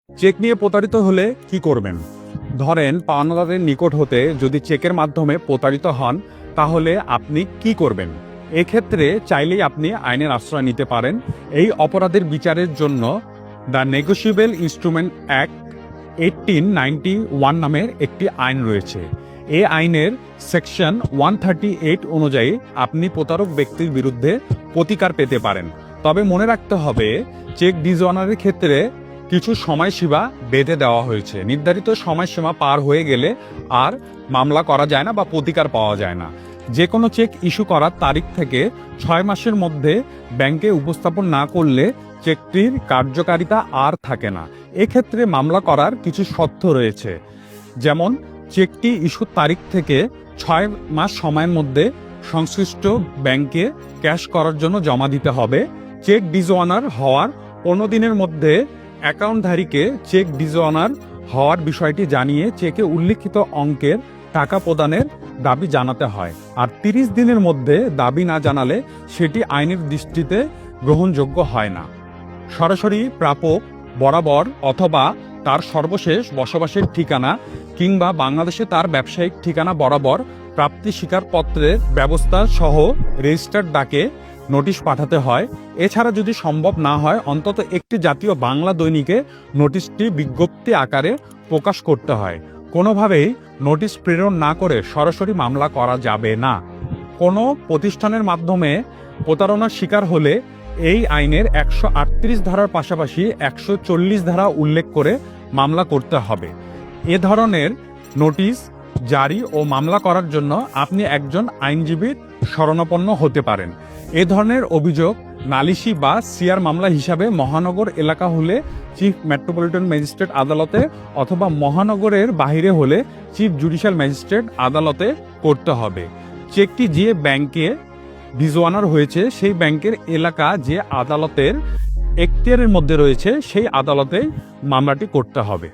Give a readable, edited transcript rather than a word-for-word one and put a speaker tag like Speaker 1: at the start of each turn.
Speaker 1: Check নিয়ে প্রতারিত হলে কি করবেন? ধরেন পাওনাদারের নিকট হতে যদি চেকের মাধ্যমে প্রতারিত হন, তাহলে আপনি কি করবেন? এক্ষেত্রে চাইলেই আপনি আইনের আশ্রয় নিতে পারেন। এই অপরাধের বিচারের জন্য দ্য নেগোশিয়েবল ইনস্ট্রুমেন্ট অ্যাক্ট 1891 নামের একটি আইন রয়েছে। এই আইনের সেকশন 138 অনুযায়ী আপনি প্রতারক ব্যক্তির বিরুদ্ধে প্রতিকার পেতে পারেন। তবে মনে রাখতে হবে, চেক ডিসঅনারের ক্ষেত্রে কিছু সময়সীমা বেঁধে দেওয়া হয়েছে। নির্ধারিত সময়সীমা পার হয়ে গেলে আর মামলা করা যায় না বা প্রতিকার পাওয়া যায় না। যে কোনো চেক ইস্যু করার তারিখ থেকে 6 মাসের মধ্যে ব্যাংকে উপস্থাপন না করলে চেকটির কার্যকারিতা আর থাকে না। এক্ষেত্রে মামলা করার কিছু শর্ত রয়েছে, যেমন চেকটি ইস্যুর তারিখ থেকে 6 মাস সময়ের মধ্যে সংশ্লিষ্ট ব্যাংকে ক্যাশ করার জন্য জমা দিতে হবে। চেক ডিসঅনার হওয়ার 15 দিনের মধ্যে অ্যাকাউন্টধারীকে চেক ডিসঅনার হওয়ার বিষয়টি জানিয়ে চেকে উল্লিখিত অঙ্কের টাকা প্রদানের দাবি জানাতে হয়। আর 30 দিনের মধ্যে দাবি না জানালে সেটি আইনের দৃষ্টিতে গ্রহণযোগ্য হয় না। সরাসরি প্রাপক বরাবর অথবা তার সর্বশেষ বসবাসের ঠিকানা কিংবা বাংলাদেশে তার ব্যবসায়িক ঠিকানা বরাবর প্রাপ্তি স্বীকারপত্রের ব্যবস্থা সহ রেজিস্টার্ড ডাকে নোটিশ পাঠাতে হয়। এছাড়া যদি সম্ভব না হয়, অন্তত একটি জাতীয় বাংলা দৈনিকে নোটিশটি বিজ্ঞপ্তি আকারে প্রকাশ করতে হয়। কোনোভাবেই নোটিশ প্রেরণ না করে সরাসরি মামলা করা যাবে না। কোনো প্রতিষ্ঠানের মাধ্যমে প্রতারণার শিকার হলে এই আইনের 138 ধারার পাশাপাশি 140 ধারা উল্লেখ করে মামলা করতে হবে। এ ধরনের নোটিশ জারি ও মামলা করার জন্য আপনি একজন আইনজীবীর শরণাপন্ন হতে পারেন। এ ধরনের অভিযোগ নালিশি বা সিআর মামলা হিসাবে মহানগর এলাকা হলে চিফ মেট্রোপলিটন ম্যাজিস্ট্রেট আদালতে অথবা মহানগরের বাইরে হলে চিফ জুডিশিয়াল ম্যাজিস্ট্রেট আদালতে করতে হবে। চেকটি যে ব্যাংকে ডিসঅনার হয়েছে সেই ব্যাংকের এলাকা যে আদালতের এখতিয়ারের মধ্যে রয়েছে সেই আদালতে মামলাটি করতে হবে।